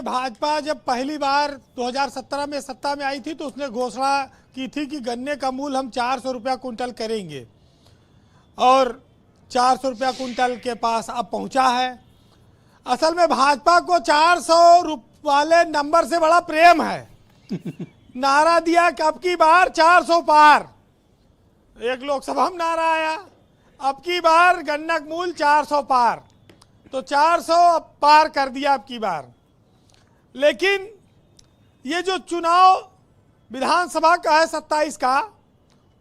भाजपा जब पहली बार 2017 में सत्ता में आई थी तो उसने घोषणा की थी कि गन्ने का मूल्य हम 400 रुपया कुंटल करेंगे और 400 रुपया कुंटल के पास अब पहुंचा है। असल में भाजपा को 400 वाले नंबर से बड़ा प्रेम है। नारा दिया कि अब की बार 400 पार, एक लोकसभा में नारा आया अब की बार गन्ना मूल्य 400 पार, तो 400 अब पार कर दिया अब की बार। लेकिन ये जो चुनाव विधानसभा का है 27 का,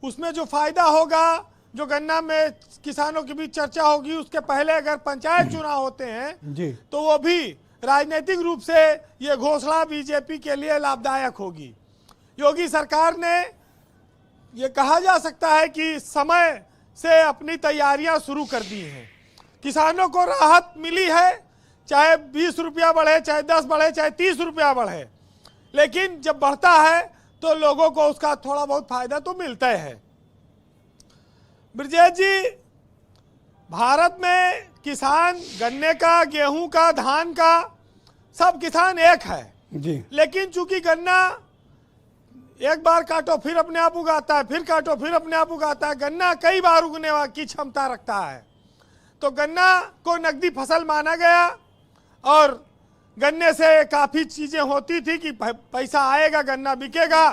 उसमें जो फायदा होगा, जो गन्ना में किसानों के बीच चर्चा होगी, उसके पहले अगर पंचायत चुनाव होते हैं जी, तो वो भी राजनीतिक रूप से ये घोषणा बीजेपी के लिए लाभदायक होगी। योगी सरकार ने ये कहा जा सकता है कि समय से अपनी तैयारियां शुरू कर दी हैं। किसानों को राहत मिली है, चाहे 20 रुपया बढ़े, चाहे 10 बढ़े, चाहे 30 रुपया बढ़े, लेकिन जब बढ़ता है तो लोगों को उसका थोड़ा बहुत फायदा तो मिलता है। ब्रजेश जी, भारत में किसान गन्ने का, गेहूं का, धान का, सब किसान एक है जी, लेकिन चूंकि गन्ना एक बार काटो फिर अपने आप उगाता है, फिर काटो फिर अपने आप उगाता है, गन्ना कई बार उगने की क्षमता रखता है, तो गन्ना को नकदी फसल माना गया और गन्ने से काफ़ी चीज़ें होती थी कि पैसा आएगा, गन्ना बिकेगा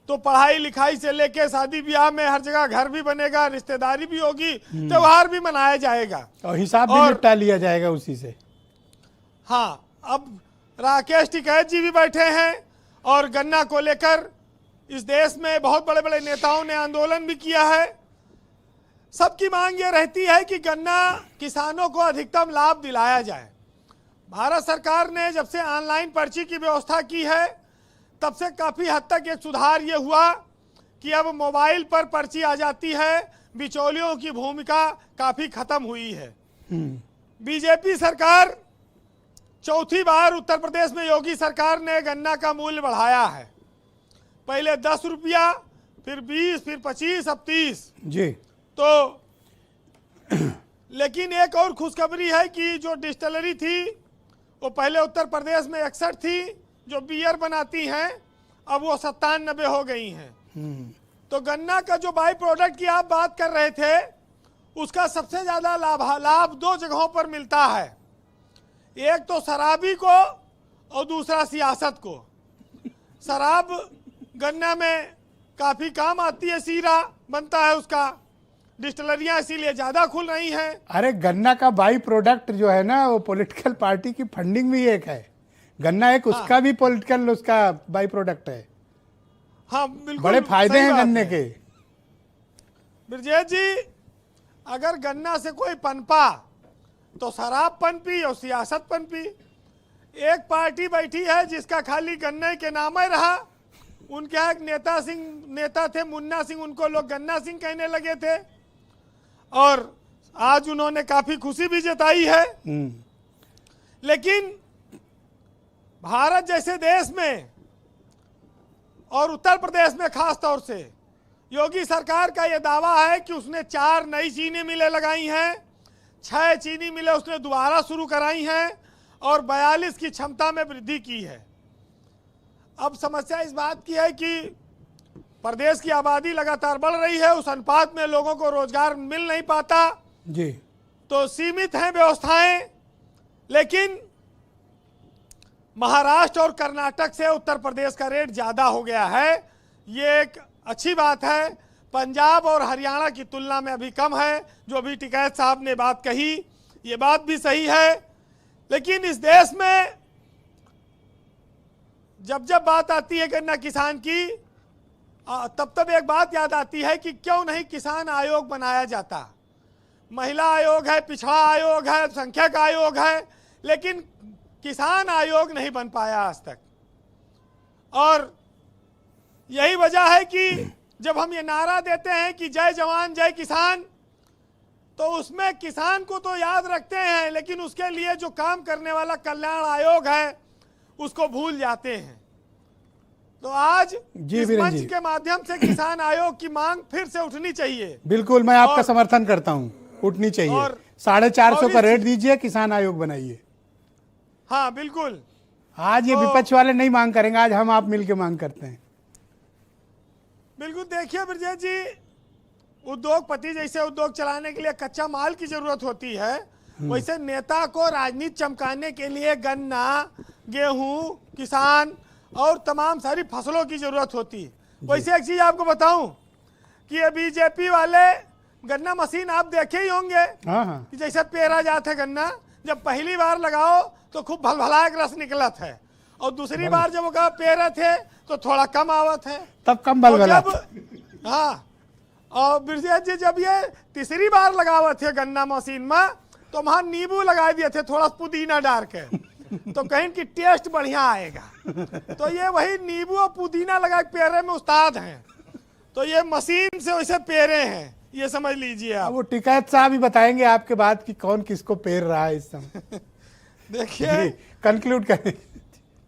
तो पढ़ाई लिखाई से लेके शादी ब्याह में हर जगह घर भी बनेगा, रिश्तेदारी भी होगी, त्योहार भी मनाया जाएगा और हिसाब भी निपटा लिया जाएगा उसी से। हाँ, अब राकेश टिकैत जी भी बैठे हैं और गन्ना को लेकर इस देश में बहुत बड़े बड़े नेताओं ने आंदोलन भी किया है। सबकी मांग ये रहती है कि गन्ना किसानों को अधिकतम लाभ दिलाया जाए। भारत सरकार ने जब से ऑनलाइन पर्ची की व्यवस्था की है तब से काफ़ी हद तक एक सुधार ये हुआ कि अब मोबाइल पर पर्ची आ जाती है, बिचौलियों की भूमिका काफ़ी खत्म हुई है। बीजेपी सरकार चौथी बार उत्तर प्रदेश में योगी सरकार ने गन्ना का मूल्य बढ़ाया है। पहले 10 रुपया, फिर 20, फिर 25, अब 30 जी। तो लेकिन एक और खुशखबरी है कि जो डिस्टिलरी थी वो पहले उत्तर प्रदेश में 61 थी, जो बियर बनाती हैं अब वो 97 हो गई हैं। तो गन्ना का जो बाई प्रोडक्ट की आप बात कर रहे थे, उसका सबसे ज़्यादा लाभ 2 जगहों पर मिलता है, एक तो शराबी को और दूसरा सियासत को। शराब गन्ना में काफ़ी काम आती है, सीरा बनता है उसका, डिस्टिलरियाँ इसीलिए ज़्यादा खुल रही हैं। अरे गन्ना का बाई प्रोडक्ट जो है ना, वो पॉलिटिकल पार्टी की फंडिंग भी एक है। गन्ना एक उसका भी पॉलिटिकल उसका बाई प्रोडक्ट है। हाँ बिल्कुल, बड़े फायदे हैं गन्ने के। ब्रजेश जी, अगर गन्ना से कोई पनपा तो शराब पनपी और सियासत पनपी। एक पार्टी बैठी है जिसका खाली गन्ने के नाम ही रहा। उनके यहाँ एक नेता थे मुन्ना सिंह, उनको लोग गन्ना सिंह कहने लगे थे और आज उन्होंने काफी खुशी भी जताई है। लेकिन भारत जैसे देश में और उत्तर प्रदेश में खास तौर से योगी सरकार का यह दावा है कि उसने 4 नई चीनी मिलें लगाई हैं, 6 चीनी मिलें उसने दोबारा शुरू कराई हैं और 42 की क्षमता में वृद्धि की है। अब समस्या इस बात की है कि प्रदेश की आबादी लगातार बढ़ रही है, उस अनुपात में लोगों को रोजगार मिल नहीं पाता जी, तो सीमित हैं व्यवस्थाएं। लेकिन महाराष्ट्र और कर्नाटक से उत्तर प्रदेश का रेट ज़्यादा हो गया है, ये एक अच्छी बात है। पंजाब और हरियाणा की तुलना में अभी कम है, जो अभी टिकैत साहब ने बात कही ये बात भी सही है। लेकिन इस देश में जब जब बात आती है गन्ना किसान की, तब तब एक बात याद आती है कि क्यों नहीं किसान आयोग बनाया जाता। महिला आयोग है, पिछड़ा आयोग है, संख्यक आयोग है, लेकिन किसान आयोग नहीं बन पाया आज तक। और यही वजह है कि जब हम ये नारा देते हैं कि जय जवान जय किसान, तो उसमें किसान को तो याद रखते हैं लेकिन उसके लिए जो काम करने वाला कल्याण आयोग है उसको भूल जाते हैं। तो आज इस मंच के माध्यम से किसान आयोग की मांग फिर से उठनी चाहिए। बिल्कुल, मैं आपका समर्थन करता हूं, उठनी चाहिए। और 450 का रेट दीजिए, किसान आयोग बनाइए। हाँ बिल्कुल, आज ये विपक्ष वाले नहीं मांग करेंगे, आज हम आप मिलके मांग करते हैं। बिल्कुल, देखिए ब्रजेश जी, उद्योगपति जैसे उद्योग चलाने के लिए कच्चा माल की जरूरत होती है, वैसे नेता को राजनीति चमकाने के लिए गन्ना, गेहूं, किसान और तमाम सारी फसलों की जरूरत होती है। वैसे एक चीज आपको बताऊं कि ये बीजेपी वाले गन्ना मशीन आप देखे ही होंगे हाँ। कि जैसे पेरा जाता है गन्ना, जब पहली बार लगाओ तो खूब भलभला के रस निकलत है, और दूसरी बार जब वो पेरे थे तो थोड़ा कम आवत है, तब कम भलभला। हाँ, और ब्रजेश जी जब ये तीसरी बार लगावत थे गन्ना मशीन में, तो वहां नींबू लगा दिए थे थोड़ा पुदीना डाल के, तो कहीं की टेस्ट बढ़िया आएगा। तो ये वही नींबू और पुदीना लगा के पेरे में उस्ताद हैं, तो ये मशीन से वैसे पेरे हैं, ये समझ लीजिए आप। वो टिकैत साहब ही बताएंगे आपके बाद कि कौन किसको पेर रहा है इस समय। देखिए, कंक्लूड करें।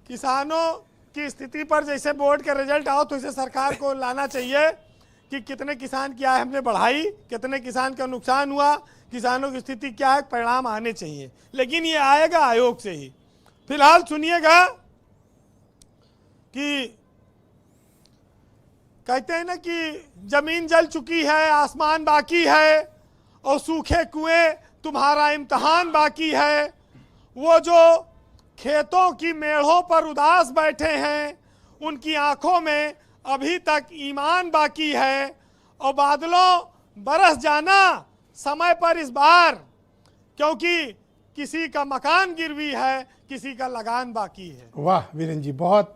किसानों की स्थिति पर जैसे बोर्ड का रिजल्ट आओ तो इसे सरकार को लाना चाहिए कि कितने किसान की आय हमने बढ़ाई, कितने किसान का नुकसान हुआ, किसानों की स्थिति क्या है, परिणाम आने चाहिए। लेकिन ये आएगा आयोग से ही। फिलहाल सुनिएगा कि कहते हैं ना कि जमीन जल चुकी है, आसमान बाकी है, और सूखे कुएं तुम्हारा इम्तिहान बाकी है। वो जो खेतों की मेढ़ों पर उदास बैठे हैं, उनकी आंखों में अभी तक ईमान बाकी है, और बादलों बरस जाना समय पर इस बार, क्योंकि किसी का मकान गिरवी है, किसी का लगान बाकी है। वाह वीरेंद्र जी, बहुत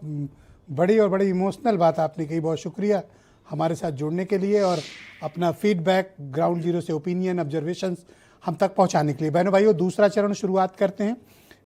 बड़ी और बड़ी इमोशनल बात आपने कही। बहुत शुक्रिया हमारे साथ जुड़ने के लिए और अपना फीडबैक, ग्राउंड जीरो से ओपिनियन, ऑब्जर्वेशंस हम तक पहुंचाने के लिए। बहनों भाइयों, दूसरा चरण शुरुआत करते हैं।